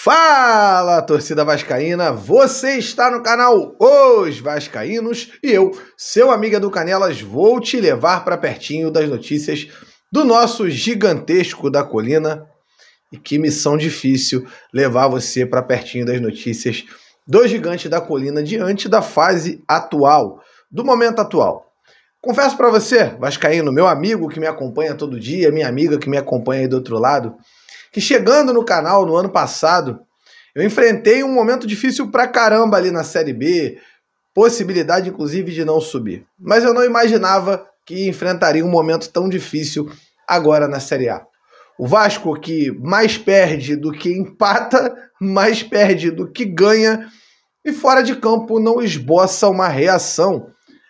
Fala, torcida vascaína! Você está no canal Os Vascaínos e eu, seu amigo Edu Canelas, vou te levar para pertinho das notícias do nosso gigantesco da colina. E que missão difícil levar você para pertinho das notícias do gigante da colina diante da fase atual, do momento atual. Confesso para você, vascaíno, meu amigo que me acompanha todo dia, minha amiga que me acompanha aí do outro lado, que chegando no canal no ano passado, eu enfrentei um momento difícil pra caramba ali na Série B, possibilidade inclusive de não subir. Mas eu não imaginava que enfrentaria um momento tão difícil agora na Série A. O Vasco que mais perde do que empata, mais perde do que ganha e fora de campo não esboça uma reação.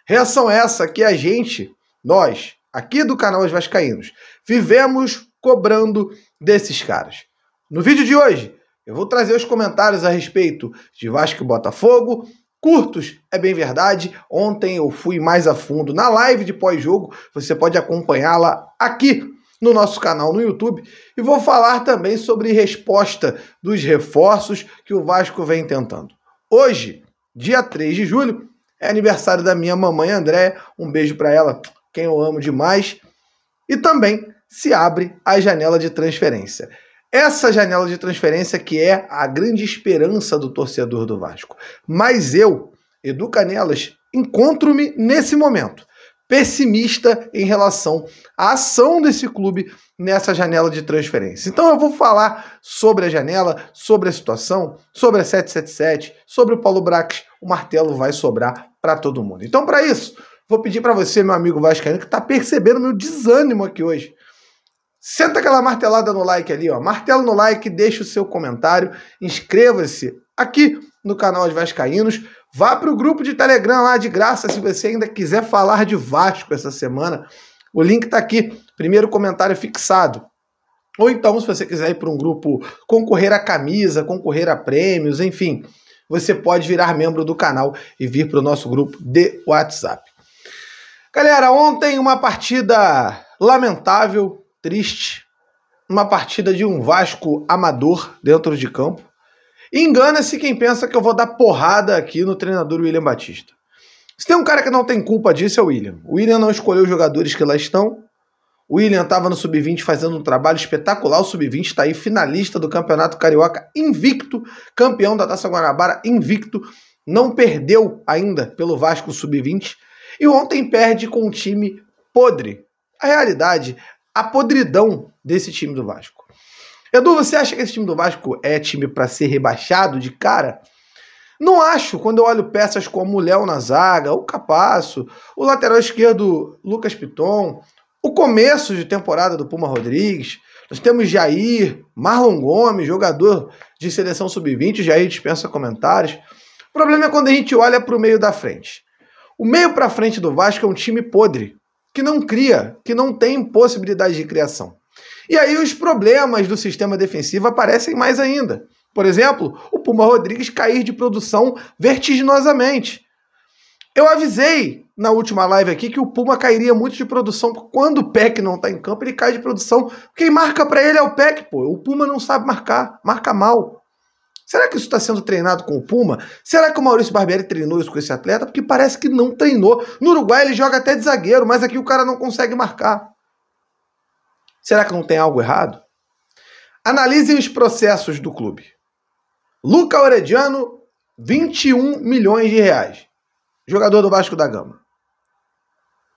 Reação essa que a gente, nós, aqui do canal Os Vascaínos, vivemos cobrando desses caras. No vídeo de hoje, eu vou trazer os comentários a respeito de Vasco e Botafogo, curtos, é bem verdade. Ontem eu fui mais a fundo na live de pós-jogo, você pode acompanhá-la aqui no nosso canal no YouTube, e vou falar também sobre resposta dos reforços que o Vasco vem tentando. Hoje, dia 3 de julho, é aniversário da minha mamãe Andréia, um beijo para ela, quem eu amo demais, e também se abre a janela de transferência. Essa janela de transferência que é a grande esperança do torcedor do Vasco. Mas eu, Edu Canelas, encontro-me nesse momento pessimista em relação à ação desse clube nessa janela de transferência. Então eu vou falar sobre a janela, sobre a situação, sobre a 777, sobre o Paulo Brax. O martelo vai sobrar para todo mundo. Então para isso, vou pedir para você, meu amigo vascaíno, que está percebendo meu desânimo aqui hoje. Senta aquela martelada no like ali, ó. Martela no like, deixa o seu comentário, inscreva-se aqui no canal Os Vascaínos, vá para o grupo de Telegram lá de graça se você ainda quiser falar de Vasco essa semana. O link está aqui, primeiro comentário fixado. Ou então, se você quiser ir para um grupo, concorrer a camisa, concorrer a prêmios, enfim, você pode virar membro do canal e vir para o nosso grupo de WhatsApp. Galera, ontem uma partida lamentável, triste, uma partida de um Vasco amador dentro de campo. Engana-se quem pensa que eu vou dar porrada aqui no treinador William Batista. Se tem um cara que não tem culpa disso é o William. O William não escolheu os jogadores que lá estão. O William estava no Sub-20 fazendo um trabalho espetacular. O Sub-20 está aí finalista do Campeonato Carioca, invicto, campeão da Taça Guanabara, invicto. Não perdeu ainda pelo Vasco Sub-20. E ontem perde com um time podre. A realidade, a podridão desse time do Vasco. Edu, você acha que esse time do Vasco é time para ser rebaixado de cara? Não acho, quando eu olho peças como o Léo na zaga, o Capasso, o lateral esquerdo Lucas Piton, o começo de temporada do Puma Rodrigues, nós temos Jair, Marlon Gomes, jogador de seleção sub-20, Jair dispensa comentários. O problema é quando a gente olha para o meio da frente. O meio para frente do Vasco é um time podre, que não cria, que não tem possibilidade de criação. E aí os problemas do sistema defensivo aparecem mais ainda. Por exemplo, o Puma Rodrigues cair de produção vertiginosamente. Eu avisei na última live aqui que o Puma cairia muito de produção. Quando o Peck não está em campo, ele cai de produção. Quem marca para ele é o Peck, pô. O Puma não sabe marcar, marca mal. Será que isso está sendo treinado com o Puma? Será que o Maurício Barbieri treinou isso com esse atleta? Porque parece que não treinou. No Uruguai ele joga até de zagueiro, mas aqui o cara não consegue marcar. Será que não tem algo errado? Analisem os processos do clube. Luca Orediano, 21 milhões de reais. Jogador do Vasco da Gama.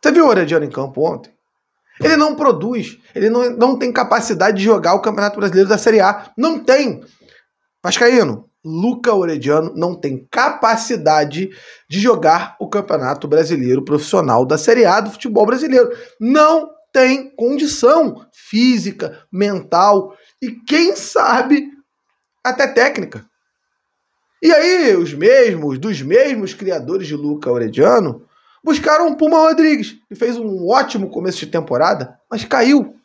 Você viu o Orediano em campo ontem? Ele não produz. Ele não tem capacidade de jogar o Campeonato Brasileiro da Série A. Não tem. Vascaíno, Luca Orediano não tem capacidade de jogar o Campeonato Brasileiro Profissional da Série A do futebol brasileiro. Não tem condição física, mental e, quem sabe, até técnica. E aí, dos mesmos criadores de Luca Orediano, buscaram o Puma Rodrigues, que fez um ótimo começo de temporada, mas caiu.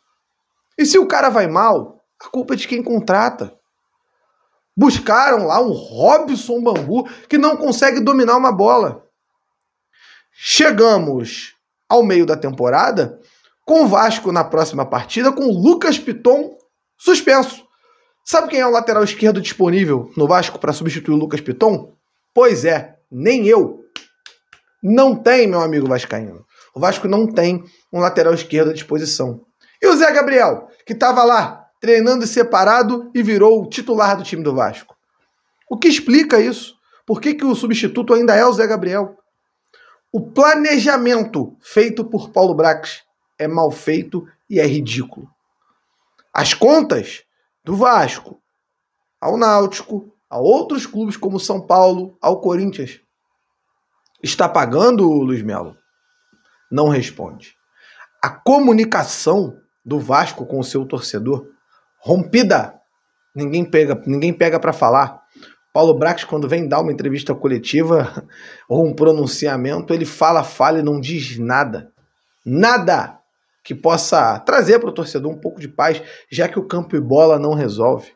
E se o cara vai mal, a culpa é de quem contrata. Buscaram lá um Robson Bambu, que não consegue dominar uma bola. Chegamos ao meio da temporada com o Vasco na próxima partida com o Lucas Piton suspenso. Sabe quem é o lateral esquerdo disponível no Vasco para substituir o Lucas Piton? Pois é, nem eu. Não tem, meu amigo vascaíno. O Vasco não tem um lateral esquerdo à disposição. E o Zé Gabriel, que estava lá treinando separado e virou o titular do time do Vasco? O que explica isso? Por que o substituto ainda é o Zé Gabriel? O planejamento feito por Paulo Brax é mal feito e é ridículo. As contas do Vasco ao Náutico, a outros clubes como São Paulo, ao Corinthians, está pagando, Luiz Melo? Não responde. A comunicação do Vasco com o seu torcedor, rompida. Ninguém pega para falar. Paulo Brax, quando vem dar uma entrevista coletiva ou um pronunciamento, ele fala e não diz nada. Nada que possa trazer para o torcedor um pouco de paz, já que o campo e bola não resolve.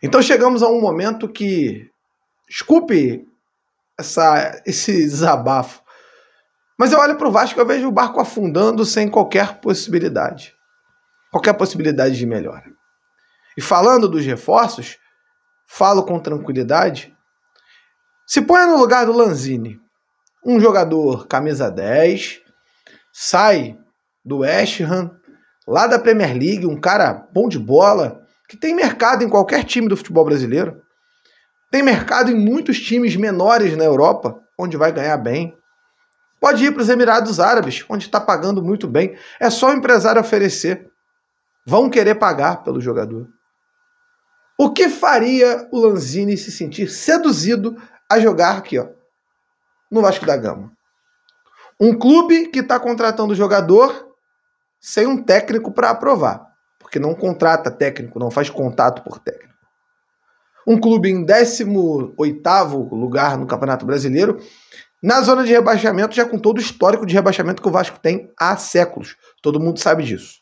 Então chegamos a um momento que, desculpe esse desabafo, mas eu olho para o Vasco e eu vejo o barco afundando sem qualquer possibilidade. Qualquer possibilidade de melhora. E falando dos reforços, falo com tranquilidade, se põe no lugar do Lanzini, um jogador camisa 10, sai do West Ham, lá da Premier League, um cara bom de bola, que tem mercado em qualquer time do futebol brasileiro, tem mercado em muitos times menores na Europa, onde vai ganhar bem. Pode ir para os Emirados Árabes, onde está pagando muito bem. É só o empresário oferecer. Vão querer pagar pelo jogador. O que faria o Lanzini se sentir seduzido a jogar aqui, ó, no Vasco da Gama? Um clube que está contratando jogador sem um técnico para aprovar, porque não contrata técnico, não faz contato por técnico. Um clube em 18º lugar no Campeonato Brasileiro, na zona de rebaixamento, já com todo o histórico de rebaixamento que o Vasco tem há séculos. Todo mundo sabe disso.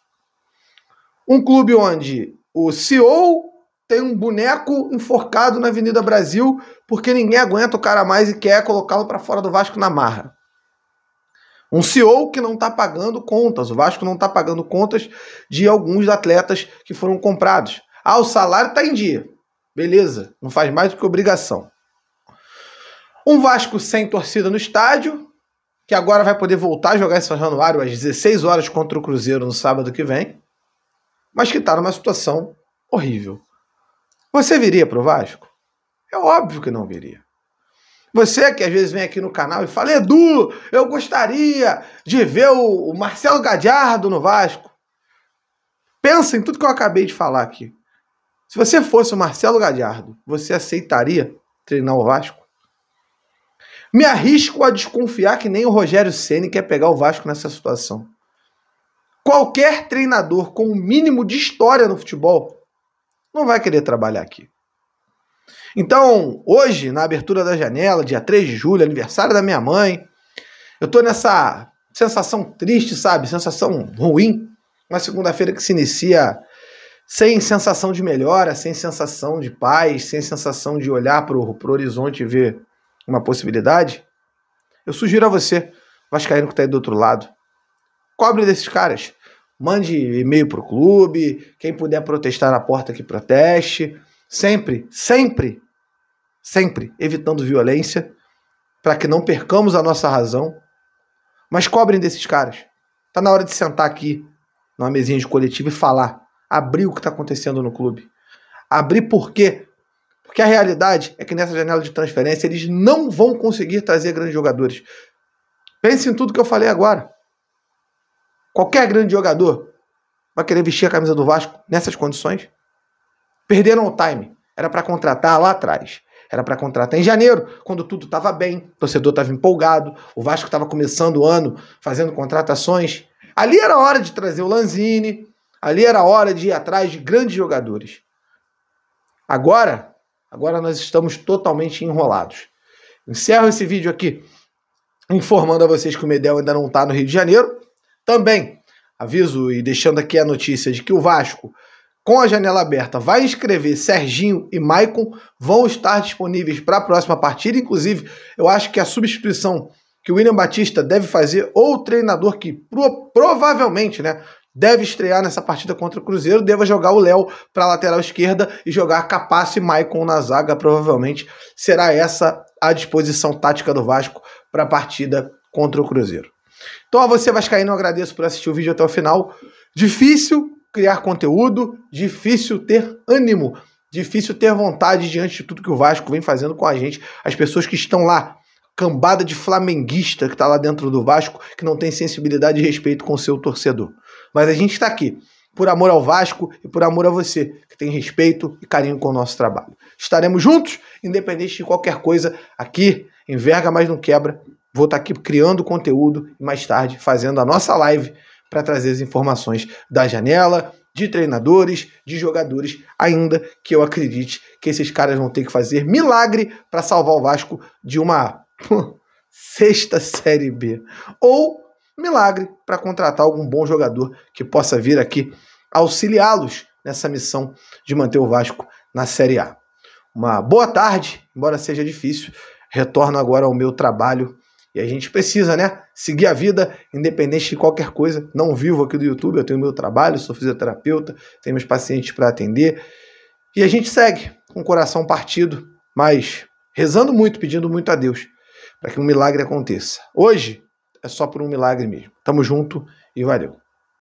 Um clube onde o CEO tem um boneco enforcado na Avenida Brasil porque ninguém aguenta o cara mais e quer colocá-lo para fora do Vasco na marra. Um CEO que não está pagando contas. O Vasco não está pagando contas de alguns atletas que foram comprados. Ah, o salário está em dia. Beleza, não faz mais do que obrigação. Um Vasco sem torcida no estádio, que agora vai poder voltar a jogar em São Januário às 16 horas contra o Cruzeiro no sábado que vem, mas que está numa situação horrível. Você viria para o Vasco? É óbvio que não viria. Você que às vezes vem aqui no canal e fala, Edu, eu gostaria de ver o Marcelo Gadiardo no Vasco. Pensa em tudo que eu acabei de falar aqui. Se você fosse o Marcelo Gadiardo, você aceitaria treinar o Vasco? Me arrisco a desconfiar que nem o Rogério Ceni quer pegar o Vasco nessa situação. Qualquer treinador com o mínimo de história no futebol não vai querer trabalhar aqui. Então, hoje, na abertura da janela, dia 3 de julho, aniversário da minha mãe, eu tô nessa sensação triste, sabe? Sensação ruim. Uma segunda-feira que se inicia sem sensação de melhora, sem sensação de paz, sem sensação de olhar pro horizonte e ver uma possibilidade. Eu sugiro a você, vascaíno que tá aí do outro lado, cobre desses caras. Mande e-mail pro clube, quem puder protestar na porta que proteste. Sempre evitando violência, para que não percamos a nossa razão. Mas cobrem desses caras. Tá na hora de sentar aqui, numa mesinha de coletivo e falar. Abrir o que está acontecendo no clube. Abrir por quê? Porque a realidade é que nessa janela de transferência eles não vão conseguir trazer grandes jogadores. Pense em tudo que eu falei agora. Qualquer grande jogador vai querer vestir a camisa do Vasco nessas condições. Perderam o time. Era para contratar lá atrás. Era para contratar em janeiro, quando tudo estava bem, o torcedor estava empolgado, o Vasco estava começando o ano fazendo contratações. Ali era a hora de trazer o Lanzini, ali era a hora de ir atrás de grandes jogadores. Agora nós estamos totalmente enrolados. Encerro esse vídeo aqui informando a vocês que o Medel ainda não está no Rio de Janeiro. Também aviso e deixando aqui a notícia de que o Vasco, com a janela aberta, vai inscrever Serginho e Maicon, vão estar disponíveis para a próxima partida. Inclusive, eu acho que a substituição que o William Batista deve fazer, ou o treinador que provavelmente, né, deve estrear nessa partida contra o Cruzeiro, deva jogar o Léo para a lateral esquerda e jogar Capasso e Maicon na zaga. Provavelmente será essa a disposição tática do Vasco para a partida contra o Cruzeiro. Então a você, vascaíno, eu agradeço por assistir o vídeo até o final. Difícil criar conteúdo, difícil ter ânimo, difícil ter vontade diante de tudo que o Vasco vem fazendo com a gente. As pessoas que estão lá, cambada de flamenguista que está lá dentro do Vasco, que não tem sensibilidade e respeito com o seu torcedor. Mas a gente está aqui por amor ao Vasco e por amor a você, que tem respeito e carinho com o nosso trabalho. Estaremos juntos, independente de qualquer coisa, aqui, enverga, mas não quebra. Vou estar aqui criando conteúdo e mais tarde fazendo a nossa live para trazer as informações da janela, de treinadores, de jogadores, ainda que eu acredite que esses caras vão ter que fazer milagre para salvar o Vasco de uma sexta Série B. Ou milagre para contratar algum bom jogador que possa vir aqui auxiliá-los nessa missão de manter o Vasco na Série A. Uma boa tarde, embora seja difícil. Retorno agora ao meu trabalho. E a gente precisa, né, seguir a vida, independente de qualquer coisa. Não vivo aqui do YouTube, eu tenho meu trabalho, sou fisioterapeuta, tenho meus pacientes para atender. E a gente segue com o coração partido, mas rezando muito, pedindo muito a Deus para que um milagre aconteça. Hoje é só por um milagre mesmo. Tamo junto e valeu.